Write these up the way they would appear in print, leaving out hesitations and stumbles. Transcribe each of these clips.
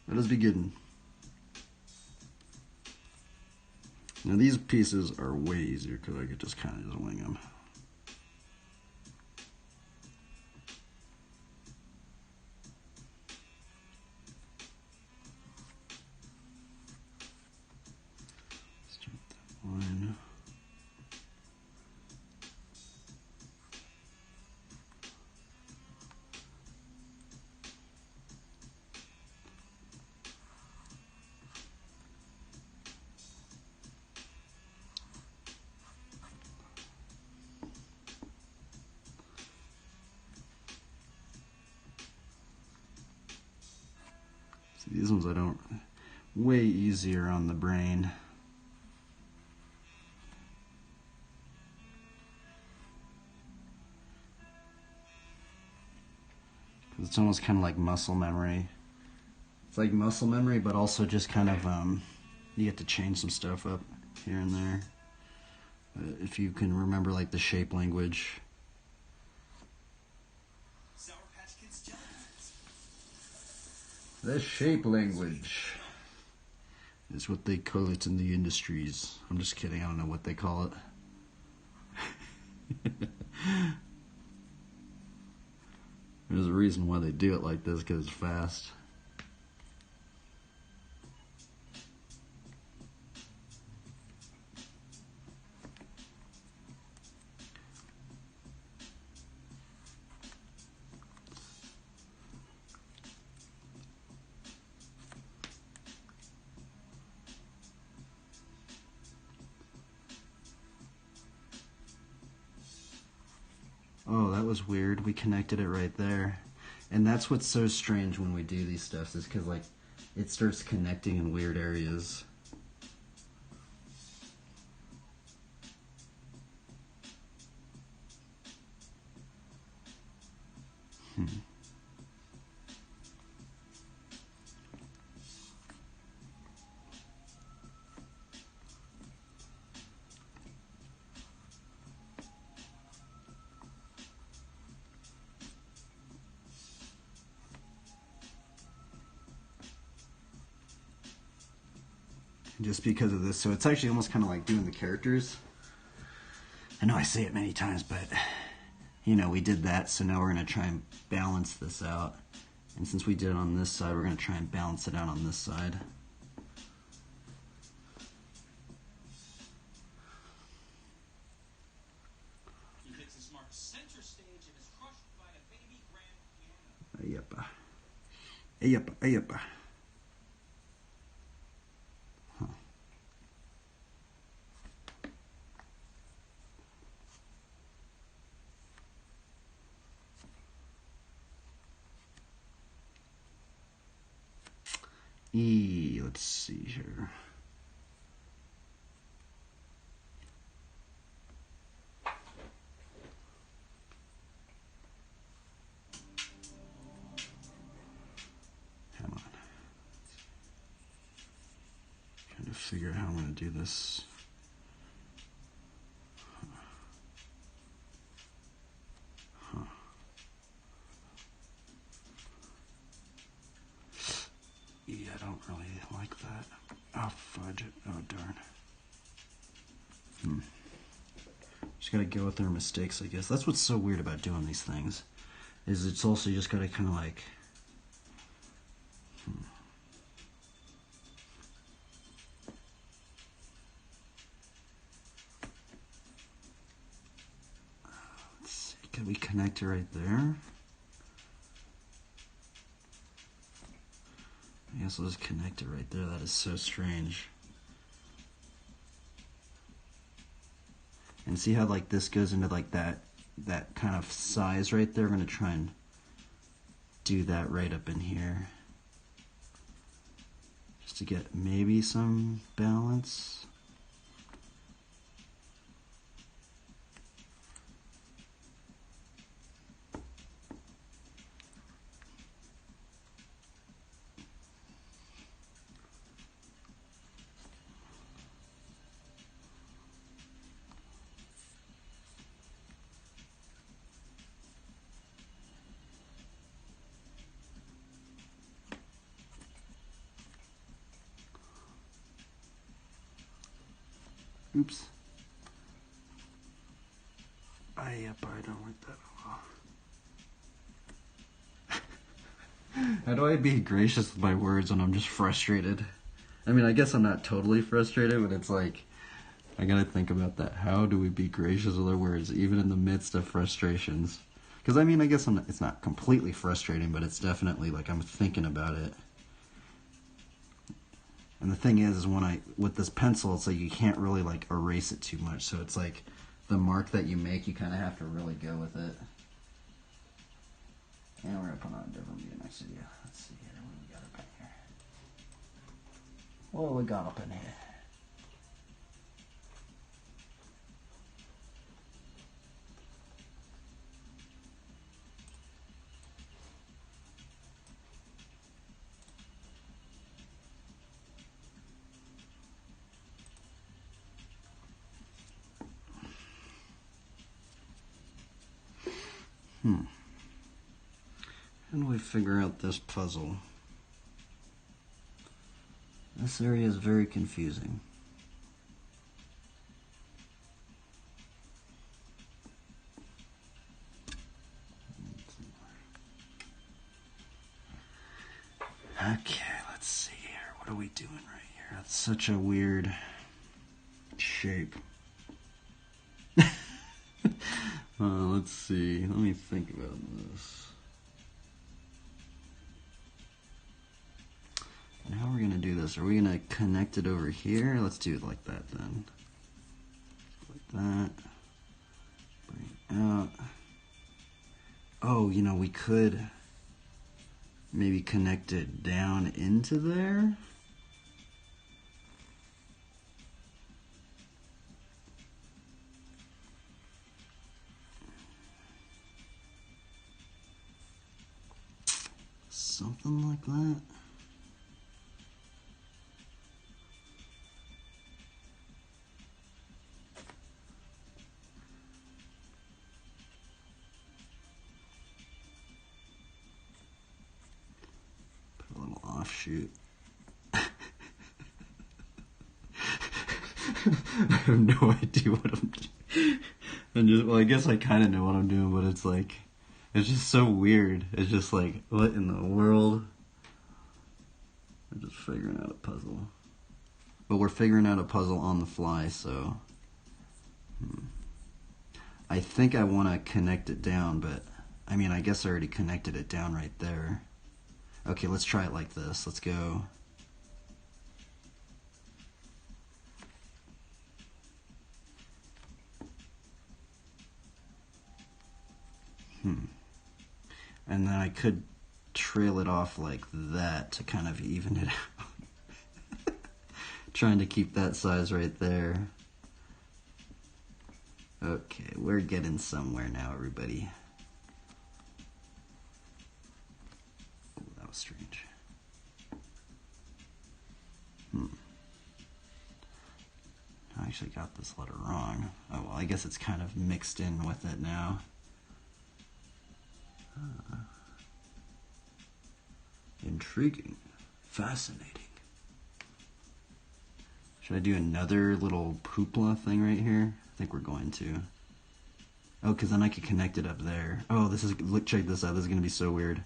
Let us begin. Now these pieces are way easier because I could just kind of wing them. Start that line. These ones I don't, way easier on the brain. It's almost kind of like muscle memory. It's like muscle memory, but also just kind of, you get to change some stuff up here and there. If you can remember like the shape language. The shape language is what they call it in the industries. I'm just kidding, I don't know what they call it. There's a reason why they do it like this, because it's fast. Oh, that was weird. We connected it right there. And that's what's so strange when we do these stuffs, is because like it starts connecting in weird areas. Just because of this, so it's actually almost kind of like doing the characters. I know I say it many times, but you know, we did that, so now we're going to try and balance this out. And since we did it on this side, we're going to try and balance it out on this side. He hits his mark center stage and is crushed by a baby grand piano. Ayapa. Ayapa. Ayapa. Let's see here. Come on. Trying to figure out how I'm going to do this. Yeah, I don't really like that. Oh, fudge it. Oh, darn. Just gotta go with our mistakes, I guess. That's what's so weird about doing these things, is it's also just gotta kind of like... Let's see, can we connect it right there? I guess I'll just connect it right there. That is so strange. And see how like this goes into like that kind of size right there? We're gonna try and do that right up in here, just to get maybe some balance. Oops. Yep, I don't like that at all. How do I be gracious with my words when I'm just frustrated? I mean, I guess I'm not totally frustrated, but it's like, I gotta think about that. How do we be gracious with our words, even in the midst of frustrations? Because, I mean, I guess it's not completely frustrating, but it's definitely like I'm thinking about it. And the thing is with this pencil, it's like you can't really like erase it too much. So it's like the mark that you make, you kind of have to really go with it. And we're going to put on a different view next video. Let's see here. What do we got up in here? What do we got up in here? How do we figure out this puzzle? This area is very confusing. Okay, let's see here. What are we doing right here? That's such a weird shape. Let's see. Let me think about this. And how are we going to do this? Are we going to connect it over here? Let's do it like that then. Like that. Bring it out. Oh, you know, we could maybe connect it down into there. Something like that. Put a little offshoot. I have no idea what I'm doing. Well, I guess I kind of know what I'm doing, but it's like, it's just so weird. It's just like, what in the world? We're just figuring out a puzzle. But we're figuring out a puzzle on the fly, so... I think I want to connect it down, but... I mean, I guess I already connected it down right there. Okay, let's try it like this. Let's go... And then I could trail it off like that to kind of even it out. Trying to keep that size right there. Okay, we're getting somewhere now, everybody. Oh, that was strange. I actually got this letter wrong. Oh, well, I guess it's kind of mixed in with it now. Intriguing. Fascinating. Should I do another little hoopla thing right here? I think we're going to. Oh, because then I could connect it up there. Oh, look, check this out. This is going to be so weird.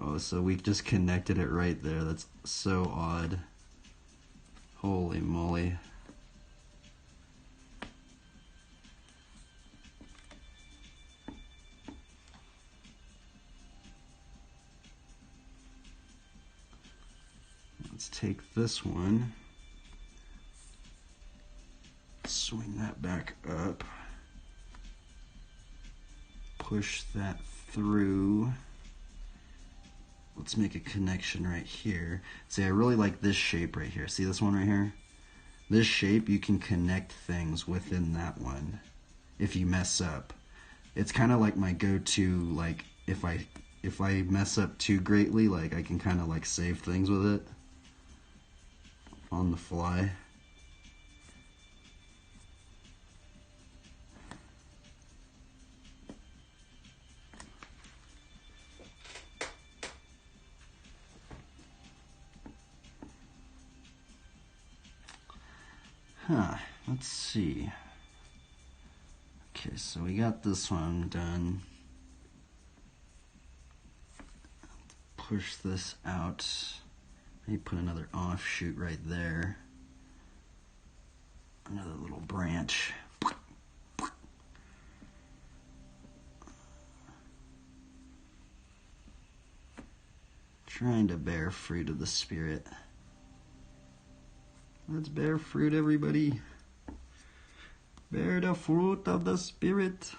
Oh, so we just connected it right there. That's so odd. Holy moly. Let's take this one, swing that back up, push that through. Let's make a connection right here. See, I really like this shape right here. See this one right here? This shape, you can connect things within that one if you mess up. It's kind of like my go-to, like, if I mess up too greatly, like, I can kind of like save things with it on the fly. Let's see. Okay, so we got this one done. Push this out. Maybe put another offshoot right there. Another little branch. Trying to bear fruit of the Spirit. Let's bear fruit, everybody. Bear the fruit of the Spirit.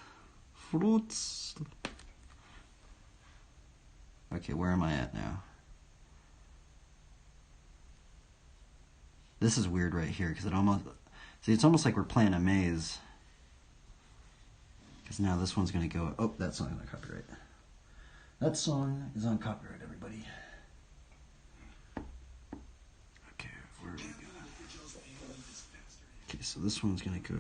Fruits. Okay, where am I at now? This is weird right here because it almost... See, it's almost like we're playing a maze. Because now this one's going to go... Oh, that song is on copyright. That song is on copyright, everybody. Okay, where are we going? Okay, so this one's going to go...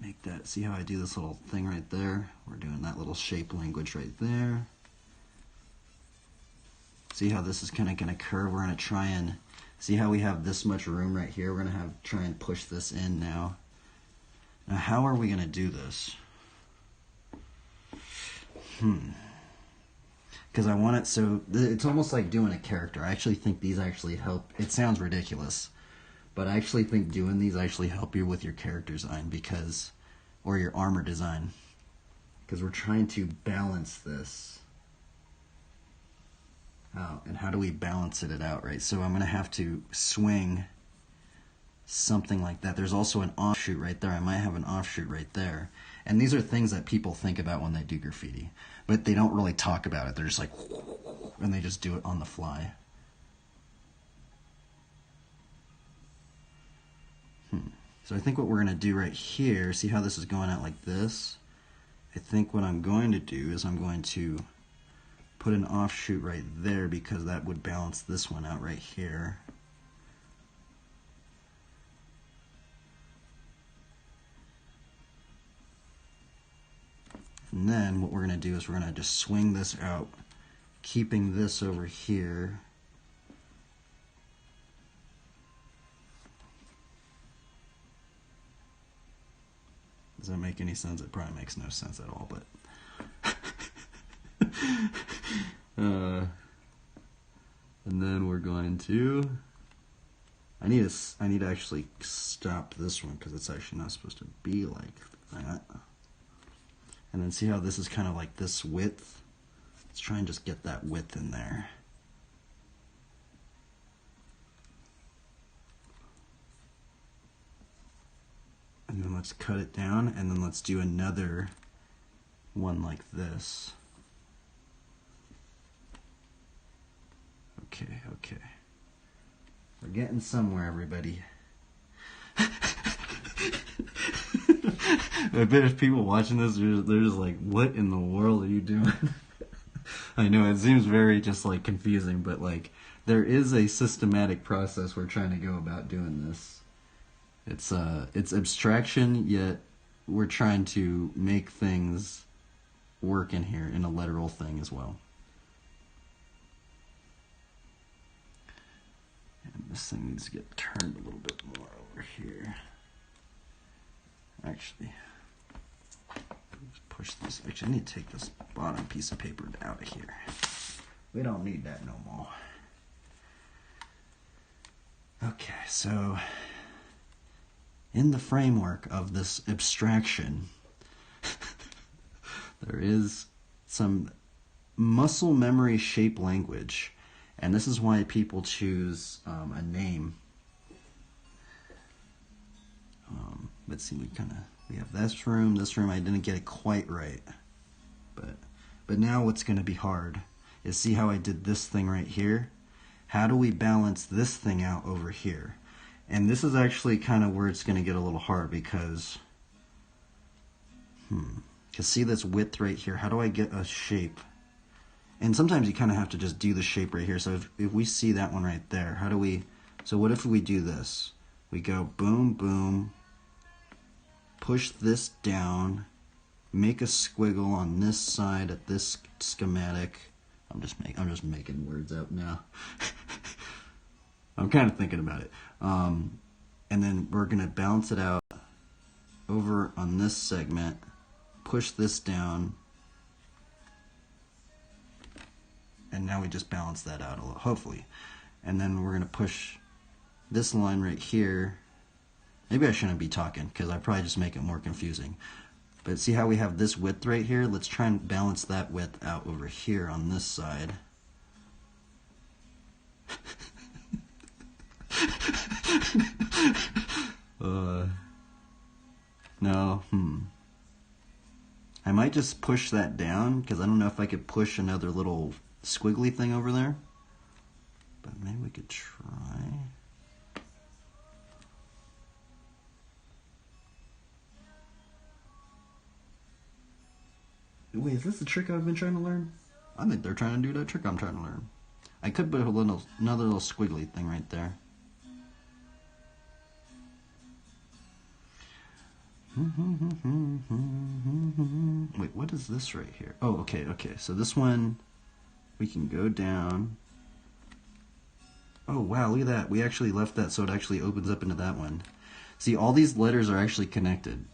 Make that... See how I do this little thing right there? We're doing that little shape language right there. See how this is kind of going to curve? We're going to try and... See how we have this much room right here? We're going to try and push this in now. Now, how are we going to do this? Because I want it so... It's almost like doing a character. I actually think these actually help. It sounds ridiculous. But I actually think doing these actually help you with your character design because... Or your armor design. Because we're trying to balance this out. And how do we balance it out, right? So I'm going to have to swing something like that. There's also an offshoot right there. I might have an offshoot right there. And these are things that people think about when they do graffiti. But they don't really talk about it. They're just like... And they just do it on the fly. So I think what we're going to do right here... See how this is going out like this? I think what I'm going to do is I'm going to... put an offshoot right there because that would balance this one out right here. And then what we're going to do is we're going to just swing this out, keeping this over here. Does that make any sense? It probably makes no sense at all, but... and then we're going to... I need to actually stop this one because it's actually not supposed to be like that. And then see how this is kind of like this width? Let's try and just get that width in there. And then let's cut it down and then let's do another one like this. Okay. We're getting somewhere, everybody. I bet if people watching this, they're just like, what in the world are you doing? I know, it seems very just like confusing, but like, there is a systematic process we're trying to go about doing this. It's abstraction, yet we're trying to make things work in here in a literal thing as well. And this thing needs to get turned a little bit more over here. Actually, let's push this. Actually, I need to take this bottom piece of paper out of here. We don't need that no more. Okay, so in the framework of this abstraction, there is some muscle memory shape language. And this is why people choose a name. Let's see, we have this room. I didn't get it quite right. But now what's going to be hard is see how I did this thing right here? How do we balance this thing out over here? And this is actually kind of where it's going to get a little hard because... Because see this width right here? How do I get a shape? And sometimes you kind of have to just do the shape right here. So if we see that one right there, how do we... So what if we do this? We go boom, boom, push this down, make a squiggle on this side at this schematic. I'm just making words up now. I'm kind of thinking about it. And then we're going to balance it out over on this segment, push this down, and now we just balance that out a little, hopefully. And then we're going to push this line right here. Maybe I shouldn't be talking because I probably just make it more confusing. But see how we have this width right here? Let's try and balance that width out over here on this side. No, I might just push that down because I don't know if I could push another little squiggly thing over there. But maybe we could try. Wait, is this the trick I've been trying to learn? I think they're trying to do that trick I'm trying to learn. I could put another little squiggly thing right there. Wait, what is this right here? Oh, okay. So this one, we can go down. Oh, wow, look at that. We actually left that so it actually opens up into that one. See, all these letters are actually connected.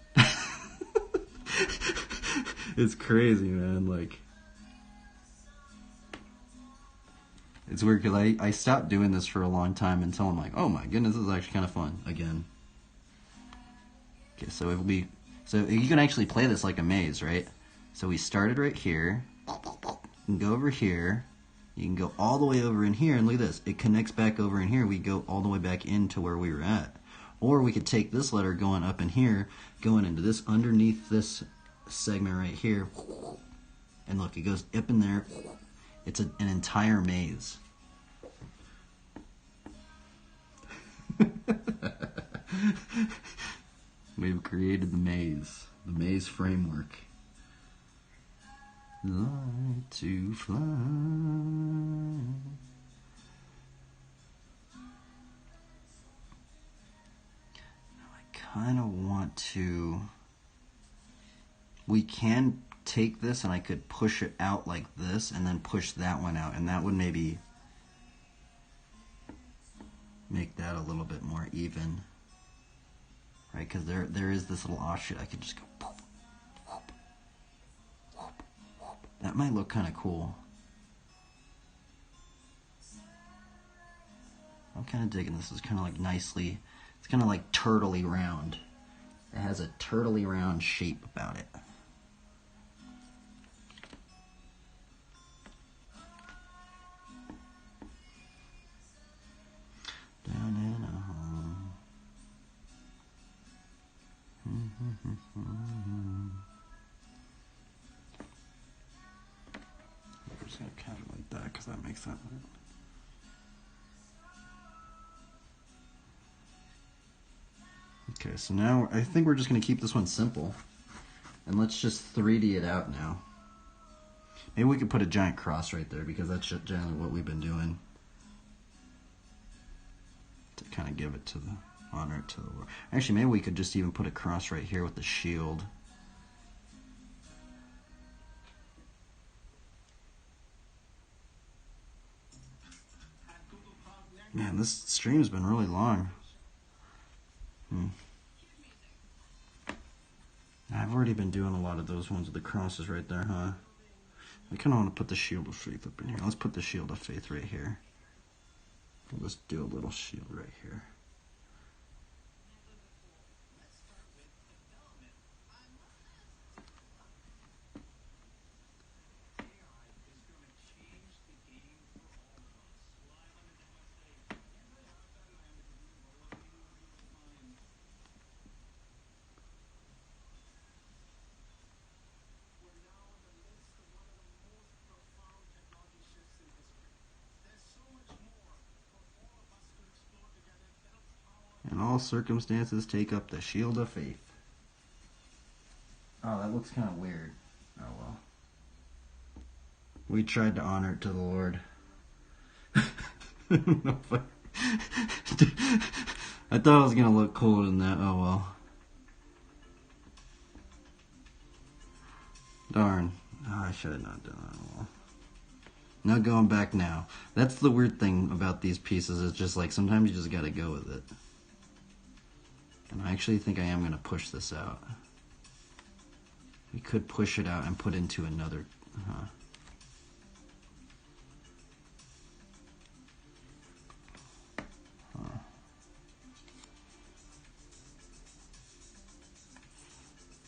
It's crazy, man. Like, it's weird because I stopped doing this for a long time until I'm like, oh my goodness, this is actually kind of fun again. Okay, so so you can actually play this like a maze, right? So we started right here. You can go over here. You can go all the way over in here, and look at this. It connects back over in here. We go all the way back into where we were at. Or we could take this letter going up in here, going into this, underneath this segment right here, and look, it goes up in there. It's an entire maze. We've created the maze framework. Like to fly. Now I kind of want to. We can take this and I could push it out like this and then push that one out, and that would maybe make that a little bit more even, right? Because there is this little offshoot. I could just go whoop, whoop, whoop, whoop. That might look kind of cool. I'm kind of digging this. It's kind of like nicely, it's kind of like turtley round. It has a turtley round shape about it. Down in a home. We're just going to kind of like that because that makes that. Okay, so now I think we're just going to keep this one simple. And let's just 3D it out now. Maybe we could put a giant cross right there because that's generally what we've been doing. To kind of give it to the honor to the Lord. Actually, maybe we could just even put a cross right here with the shield. Man, this stream's been really long. I've already been doing a lot of those ones with the crosses right there, huh? I kind of want to put the shield of faith up in here. Let's put the shield of faith right here. We'll just do a little shield right here. In all circumstances, take up the shield of faith. Oh, that looks kind of weird. Oh well. We tried to honor it to the Lord. I don't know if I thought it was going to look cooler than that. Oh well. Darn. Oh, I should have not done that. Oh, well. No going back now. That's the weird thing about these pieces. It's just like sometimes you just gotta go with it. And I actually think I am gonna push this out. We could push it out and put into another.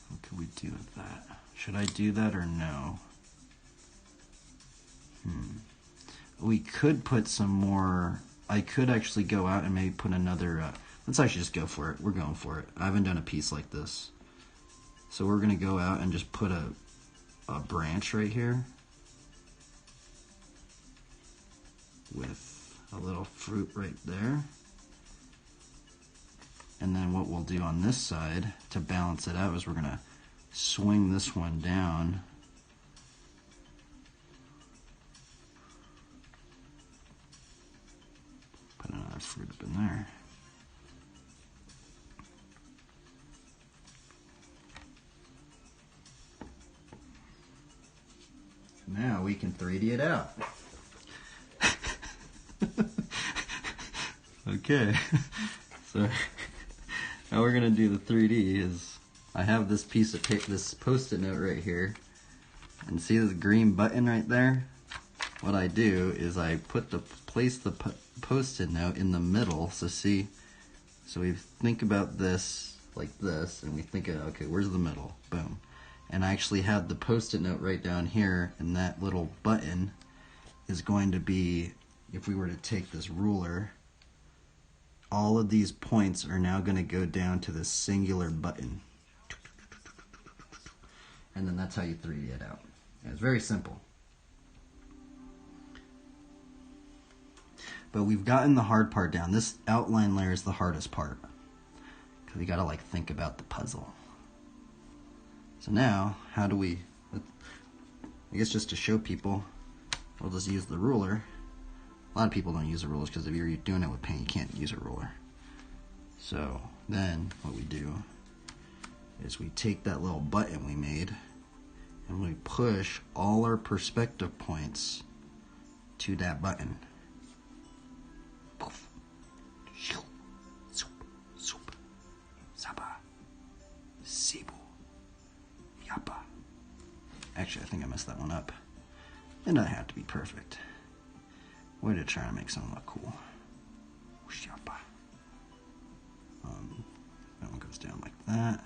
What could we do with that? Should I do that or no? We could put some more. I could actually go out and maybe put another. Let's actually just go for it. We're going for it. I haven't done a piece like this. So we're going to go out and just put a branch right here with a little fruit right there. And then what we'll do on this side to balance it out is we're going to swing this one down. Put another fruit up in there. Now we can 3D it out. Okay, so how we're gonna do the 3D is I have this piece of this Post-it note right here, and see this green button right there? What I do is I place the Post-it note in the middle. So see, so we think about this like this, and we think, okay, where's the middle? Boom. And I actually have the Post-it note right down here, and that little button is going to be, if we were to take this ruler, all of these points are now going to go down to this singular button. And then that's how you 3D it out. And it's very simple. But we've gotten the hard part down. This outline layer is the hardest part, because you got to like think about the puzzle. So now, how do we, I guess just to show people, we'll just use the ruler. A lot of people don't use the rulers because if you're doing it with paint, you can't use a ruler. So then what we do is we take that little button we made and we push all our perspective points to that button. Actually, I think I messed that one up. And I have to be perfect. Way to try to make something look cool. That one goes down like that.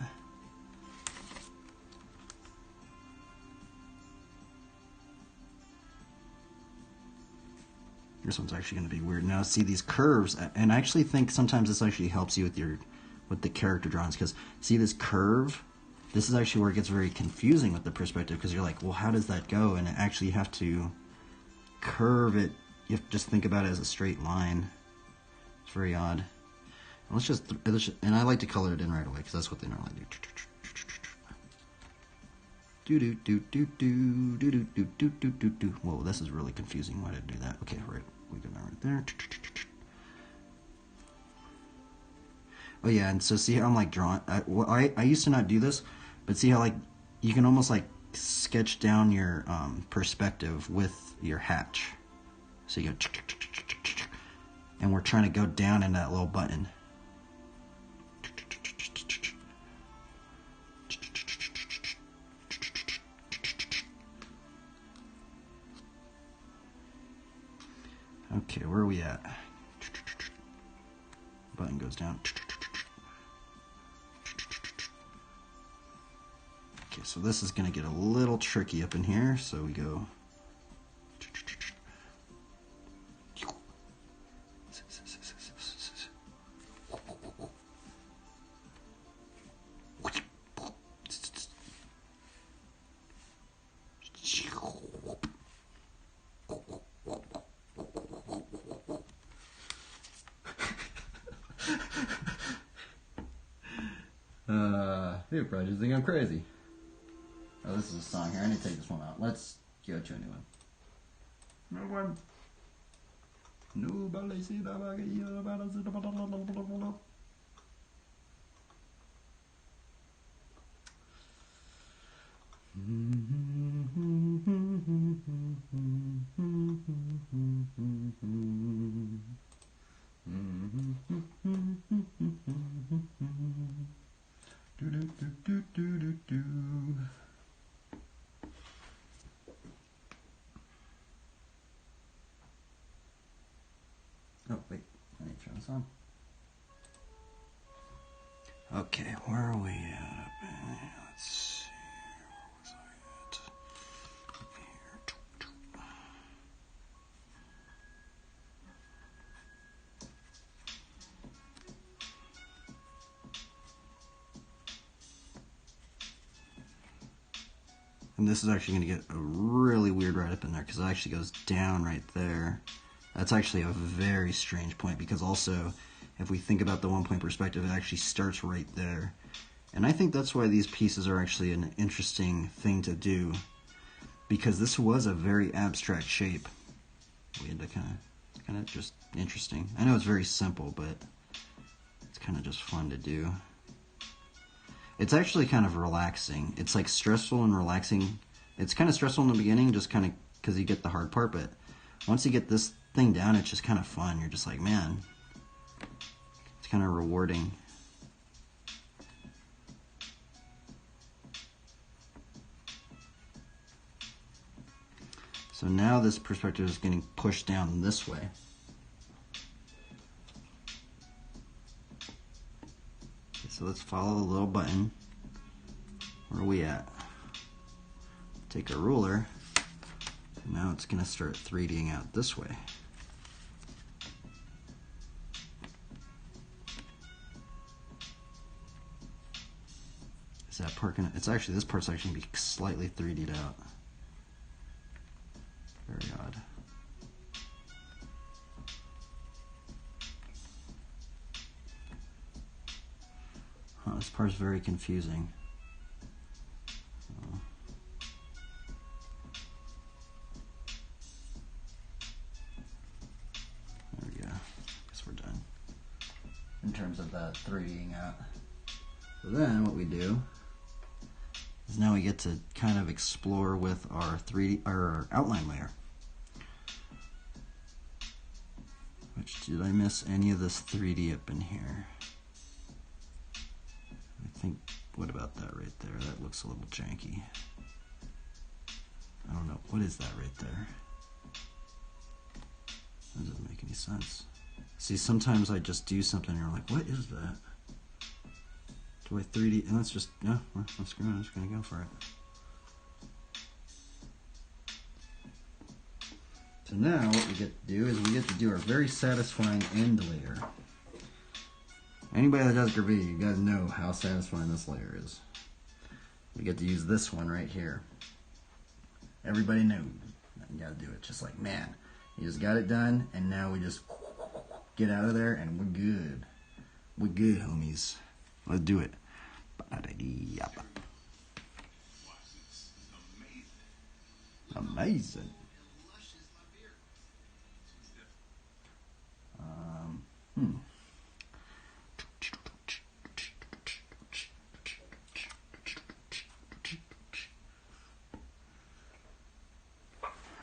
This one's actually going to be weird. Now, see these curves, and I actually think sometimes this actually helps you with the character drawings, because see this curve? This is actually where it gets very confusing with the perspective, because you're like, well, how does that go? And actually you have to curve it. You have to just think about it as a straight line. It's very odd. And I like to color it in right away, because that's what they normally do. Whoa, this is really confusing. Why did I do that? Okay, right, we go down right there. Oh yeah, and so see how I'm like drawing. I used to not do this, but see how like you can almost like sketch down your perspective with your hatch. So you go, and we're trying to go down in that little button. Okay, where are we at? Button goes down. Okay, so this is going to get a little tricky up in here, so we go. People probably just think I'm crazy. Oh, this is a song here. I need to take this one out. Let's go to a new one. No one. Nobody see the turn this on. Okay, where are we at? Let's see. Where was I at? Here. And this is actually going to get a really weird right up in there because it actually goes down right there. That's actually a very strange point because also, if we think about the 1 point perspective, it actually starts right there. And I think that's why these pieces are actually an interesting thing to do, because this was a very abstract shape. We had to kind of just interesting. I know it's very simple, but it's kind of just fun to do. It's actually kind of relaxing. It's like stressful and relaxing. It's kind of stressful in the beginning, just kind of because you get the hard part, but once you get this thing down, it's just kind of fun. You're just like, man, it's kind of rewarding. So now this perspective is getting pushed down this way. Okay, so let's follow the little button. Where are we at? Take a ruler. Now it's going to start 3D'ing out this way. Is that part gonna? It's actually, this part's actually going to be slightly 3D'd out. Very odd. Huh, this part's very confusing. There we go. Guess we're done. In terms of that 3D'ing out. So then what we do is now we get to kind of explore with our 3D, our outline layer. Which, did I miss any of this 3D up in here? I think, what about that right there? That looks a little janky. I don't know, what is that right there? That doesn't make any sense. See, sometimes I just do something and you're like, what is that? Do I 3D? And let's just, no, let's screw it, I'm just gonna go for it. So now what we get to do is we get to do our very satisfying end layer. Anybody that does graffiti, you guys know how satisfying this layer is. We get to use this one right here. Everybody knows. You gotta do it. Just like, man, you just got it done, and now we just get out of there, and we're good. We're good, homies. Let's do it. Amazing.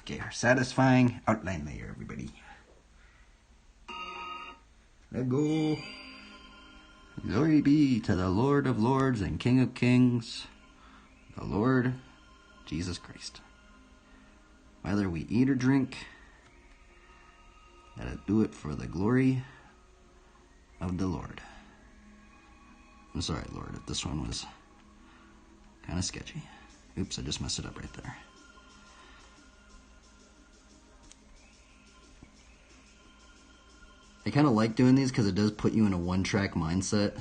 Okay, our satisfying outline layer, everybody. Let go. Glory be to the Lord of Lords and King of Kings, the Lord Jesus Christ. Whether we eat or drink, let it do it for the glory of the Lord. I'm sorry, Lord, if this one was kind of sketchy. Oops, I just messed it up right there. I kind of like doing these because it does put you in a one-track mindset.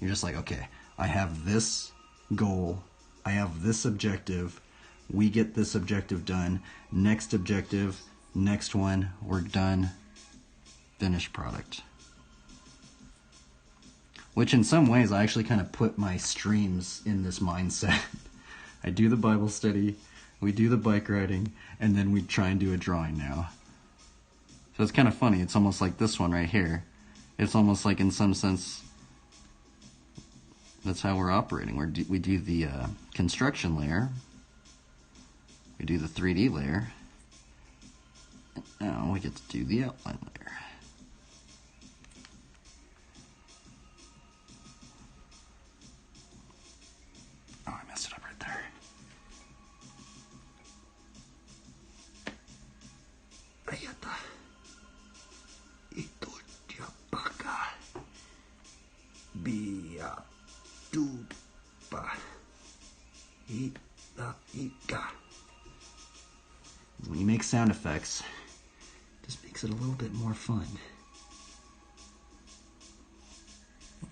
You're just like, okay, I have this goal, I have this objective, we get this objective done, next objective, next one, we're done, finished product. Which in some ways I actually kind of put my streams in this mindset. I do the Bible study, we do the bike riding, and then we try and do a drawing now. So it's kind of funny. It's almost like this one right here. It's almost like, in some sense, that's how we're operating. We do the construction layer. We do the 3D layer. And now we get to do the outline layer. Oh, I messed it up right there. Ayata. Ito, Bia Duba Ika. When you make sound effects, it just makes it a little bit more fun.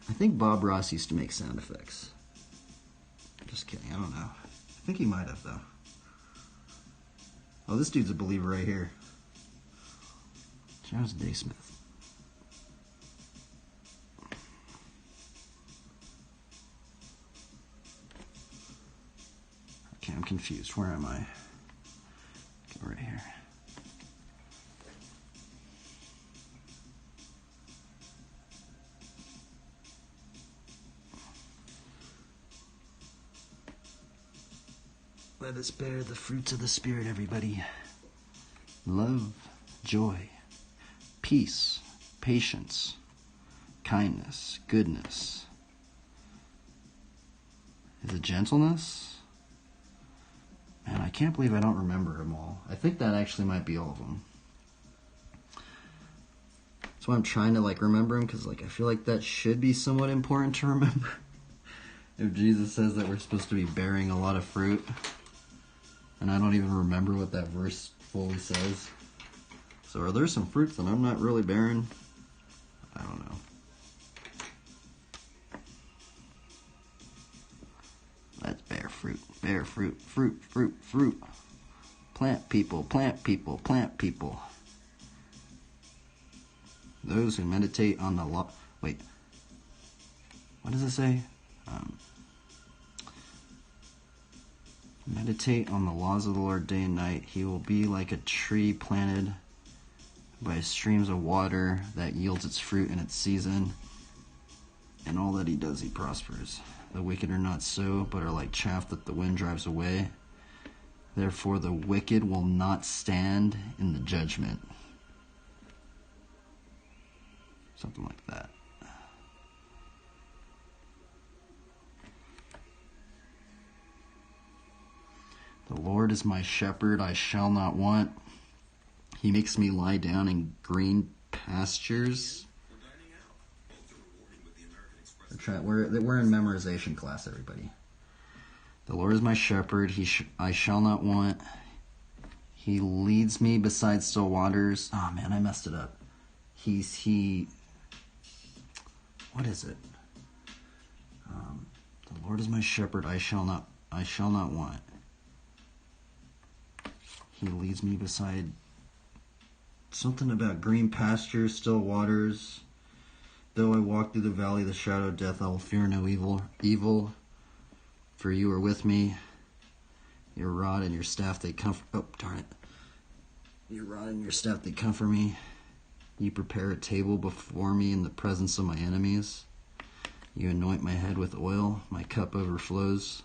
I think Bob Ross used to make sound effects. Just kidding, I don't know. I think he might have, though. Oh, this dude's a believer right here. Charles Day Smith. Okay, I'm confused. Where am I? Okay, right here. Let us bear the fruits of the Spirit, everybody. Love, joy, peace, patience, kindness, goodness. Is it gentleness? Man, I can't believe I don't remember them all. I think that actually might be all of them. That's why I'm trying to remember them, because I feel like that should be somewhat important to remember. If Jesus says that we're supposed to be bearing a lot of fruit, and I don't even remember what that verse fully says. So are there some fruits that I'm not really bearing? I don't know. Let's bear fruit. Bear fruit. Fruit, fruit, fruit. Plant people, plant people, plant people. Those who meditate on the law. Wait. What does it say? Meditate on the laws of the Lord day and night. He will be like a tree planted by streams of water that yields its fruit in its season. And all that he does, he prospers. The wicked are not so, but are like chaff that the wind drives away. Therefore the wicked will not stand in the judgment. Something like that. The Lord is my shepherd, I shall not want. He makes me lie down in green pastures. We're in memorization class, everybody. The Lord is my shepherd, I shall not want. He leads me beside still waters. Oh man, I messed it up. What is it? The Lord is my shepherd, I shall not want. He leads me beside something about green pastures, still waters. Though I walk through the valley of the shadow of death, I will fear no evil, for you are with me. Your rod and your staff, they comfort. Oh, darn it. Your rod and your staff, they comfort me. You prepare a table before me in the presence of my enemies. You anoint my head with oil, my cup overflows.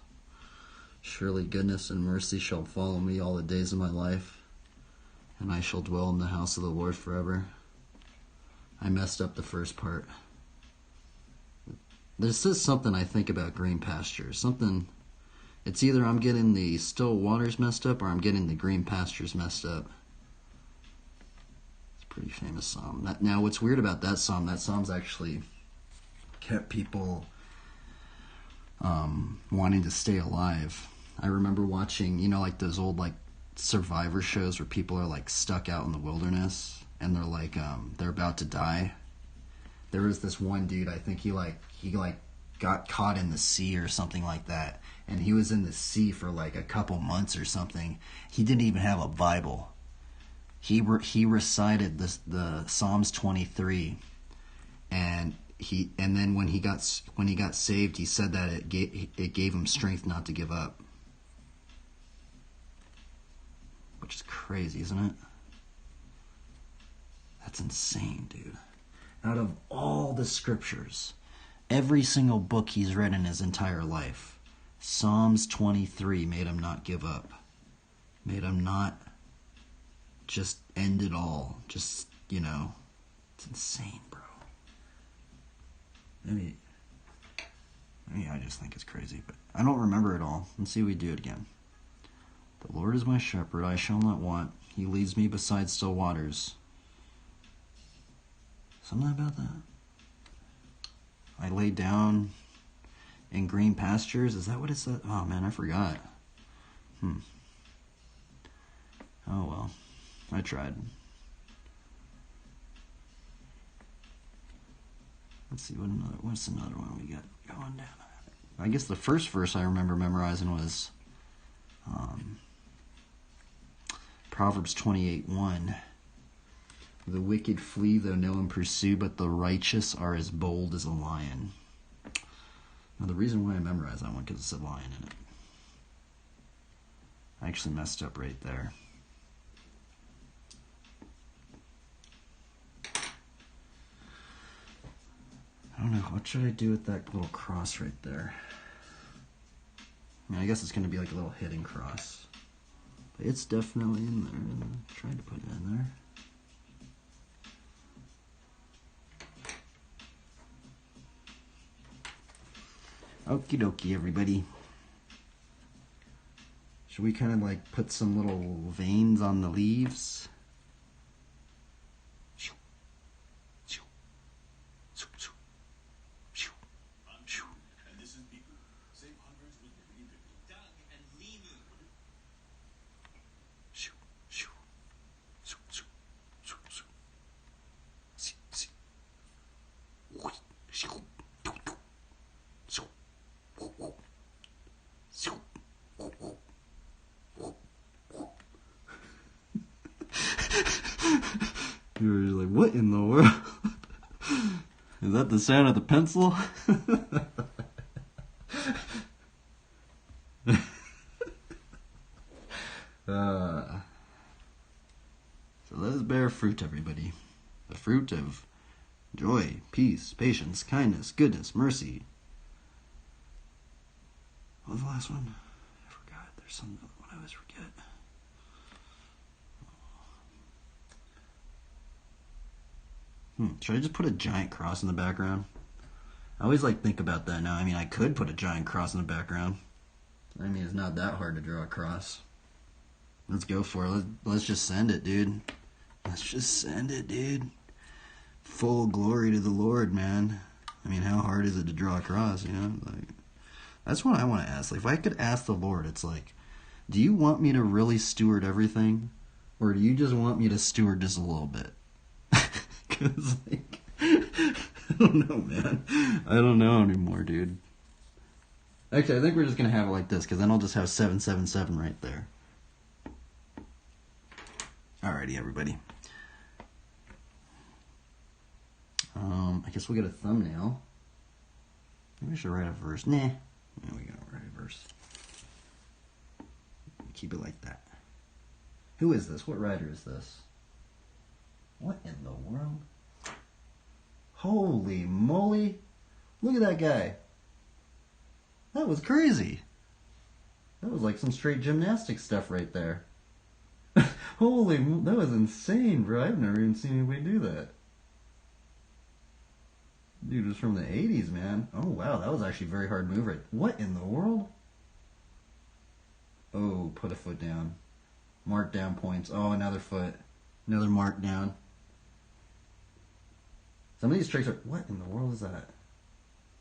Surely goodness and mercy shall follow me all the days of my life, and I shall dwell in the house of the Lord forever. I messed up the first part. This is something I think about green pastures. Something, it's either I'm getting the still waters messed up or I'm getting the green pastures messed up. It's a pretty famous psalm. Now, what's weird about that psalm's actually kept people wanting to stay alive. I remember watching, those old survivor shows where people are stuck out in the wilderness and they're they're about to die. There was this one dude, I think he got caught in the sea or something like that, and he was in the sea for a couple months or something. He didn't even have a Bible. He recited the Psalms 23, and then when he got saved, he said that it gave him strength not to give up. Which is crazy, isn't it? That's insane, dude. Out of all the scriptures, every single book he's read in his entire life, Psalms 23 made him not give up. Made him not just end it all. Just, it's insane, bro. Maybe I just think it's crazy, but I don't remember it all. Let's see if we do it again. The Lord is my shepherd, I shall not want. He leads me beside still waters. Something about that. I lay down in green pastures. Is that what it said? Oh man, I forgot. Oh well, I tried. Let's see what's another one we got going down. I guess the first verse I remember memorizing was Proverbs 28:1. The wicked flee though no one pursue, but the righteous are as bold as a lion. Now the reason why I memorized that one because it said lion in it. I actually messed up right there. I don't know, what should I do with that little cross right there? I mean, I guess it's going to be like a little hidden cross. But it's definitely in there. I tried to put it in there. Okie dokie, everybody. Should we kind of like put some little veins on the leaves? And this is Beaker. Save hundreds with Beaker. Doug and Limu. You were like, what in the world? Is that the sound of the pencil? So let us bear fruit, everybody. The fruit of joy, peace, patience, kindness, goodness, mercy. What was the last one? I forgot. There's some other one I always forget. Should I just put a giant cross in the background? I always think about that now. I mean, I could put a giant cross in the background. I mean, it's not that hard to draw a cross. Let's go for it. Let's just send it, dude. Let's just send it, dude. Full glory to the Lord, man. I mean, how hard is it to draw a cross, you know? That's what I want to ask. If I could ask the Lord, it's like, do you want me to really steward everything? Or do you just want me to steward just a little bit? Because, I don't know, man. I don't know anymore, dude. Actually, I think we're just going to have it like this, because then I'll just have 777 right there. Alrighty, everybody. I guess we'll get a thumbnail. Maybe we should write a verse. Nah. No, we gotta write a verse. Keep it like that. Who is this? What writer is this? What in the world? Holy moly. Look at that guy. That was crazy. That was like some straight gymnastics stuff right there. Holy, that was insane, bro. I've never even seen anybody do that. Dude, it was from the 80s, man. Oh, wow, that was actually a very hard move. Right? What in the world? Oh, put a foot down. Mark down points. Oh, another foot. Another mark down. Some of these tricks are... What in the world is that?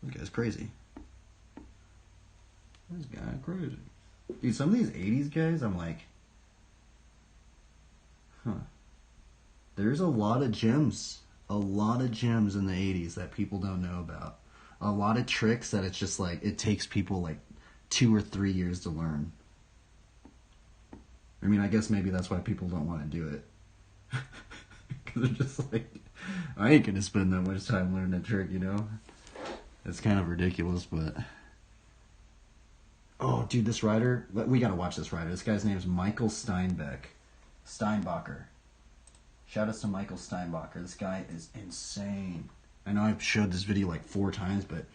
This guy's crazy. This guy crazy. Dude, some of these 80s guys, I'm like... Huh. There's a lot of gems. A lot of gems in the 80s that people don't know about. A lot of tricks that it's just like, it takes people like 2 or 3 years to learn. I mean, I guess maybe that's why people don't want to do it. Because they're just like, I ain't going to spend that much time learning a trick, you know? It's kind of ridiculous, but... Oh, dude, this writer, we got to watch this writer. This guy's name is Michael Steinbacher. Shout out to Michael Steinbacher. This guy is insane. I know I've showed this video like 4 times, but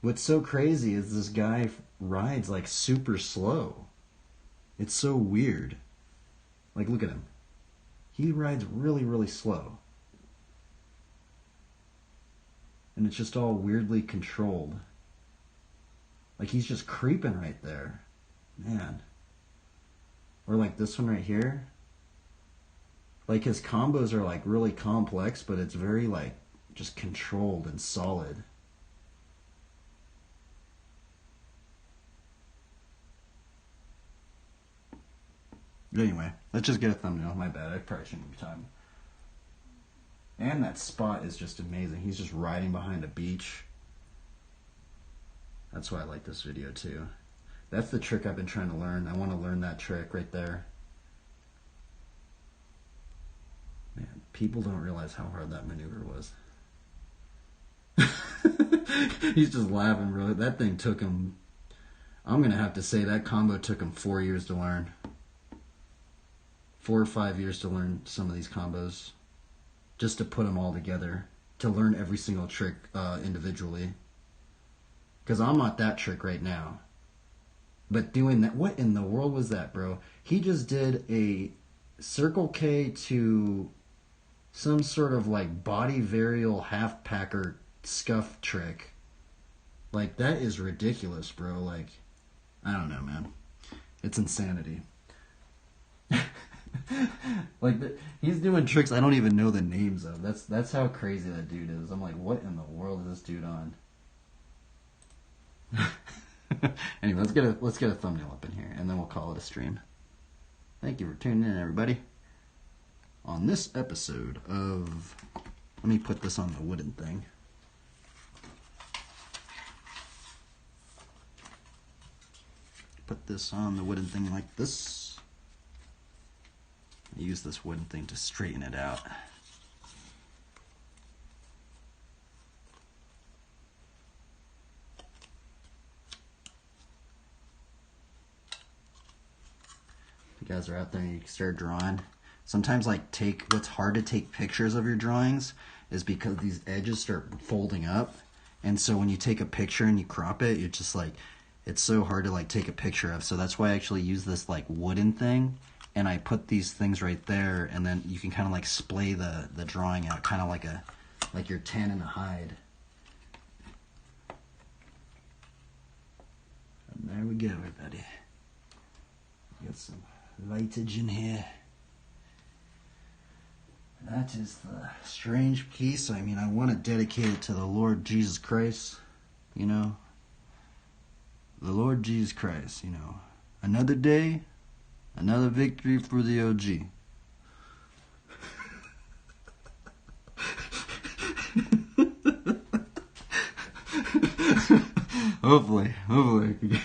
what's so crazy is this guy rides like super slow. It's so weird. Like, look at him. He rides really, really slow. And it's just all weirdly controlled. Like, he's just creeping right there. Man. Or like this one right here. Like, his combos are like really complex, but it's very like just controlled and solid. But anyway, let's just get a thumbnail. My bad. I probably shouldn't have time. And that spot is just amazing. He's just riding behind a beach. That's why I like this video too. That's the trick I've been trying to learn. I want to learn that trick right there. Man, people don't realize how hard that maneuver was. He's just laughing, bro. That thing took him... I'm going to have to say that combo took him 4 years to learn. 4 or 5 years to learn some of these combos. Just to put them all together. To learn every single trick individually. Because I'm not that trick right now. But doing that... What in the world was that, bro? He just did a Circle K to some sort of like body varial half packer scuff trick. Like, that is ridiculous, bro. Like, I don't know, man. It's insanity. Like, he's doing tricks I don't even know the names of. That's how crazy that dude is. I'm like, what in the world is this dude on? Anyway, let's get a thumbnail up in here, and then we'll call it a stream. Thank you for tuning in, everybody. On this episode of... Let me put this on the wooden thing. Put this on the wooden thing like this. Use this wooden thing to straighten it out. If you guys are out there and you start drawing, sometimes like what's hard to take pictures of your drawings is because these edges start folding up, and so when you take a picture and you crop it, you're just like, it's so hard to like take a picture of. So that's why I actually use this like wooden thing, and I put these things right there, and then you can kind of like splay the drawing out, kind of like you're tanning a hide. And there we go, everybody. Got some lightage in here. That is the strange piece. I mean, I want to dedicate it to the Lord Jesus Christ, you know. The Lord Jesus Christ, you know. Another day, another victory for the OG. Hopefully I can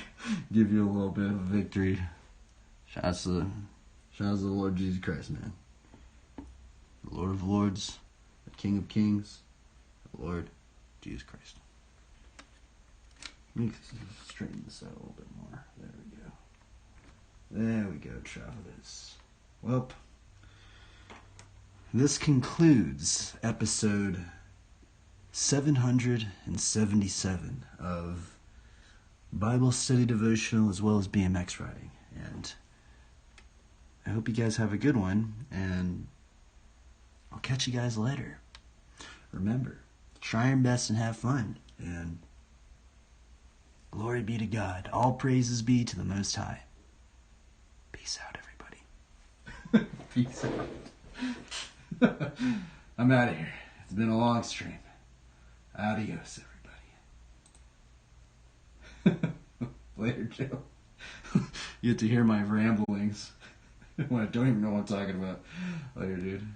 give you a little bit of a victory. Shouts to the Lord Jesus Christ, man. The Lord of Lords, the King of Kings, the Lord Jesus Christ. Let me straighten this out a little bit more. There we go. There we go, travelers. Well, this concludes episode 777 of Bible Study Devotional as well as BMX riding. And I hope you guys have a good one, and I'll catch you guys later. Remember, try your best and have fun, and glory be to God. All praises be to the Most High. Peace out, everybody. Peace out. I'm out of here. It's been a long stream. Adios, everybody. Later, Joe. You get to hear my ramblings when I don't even know what I'm talking about. Later, dude.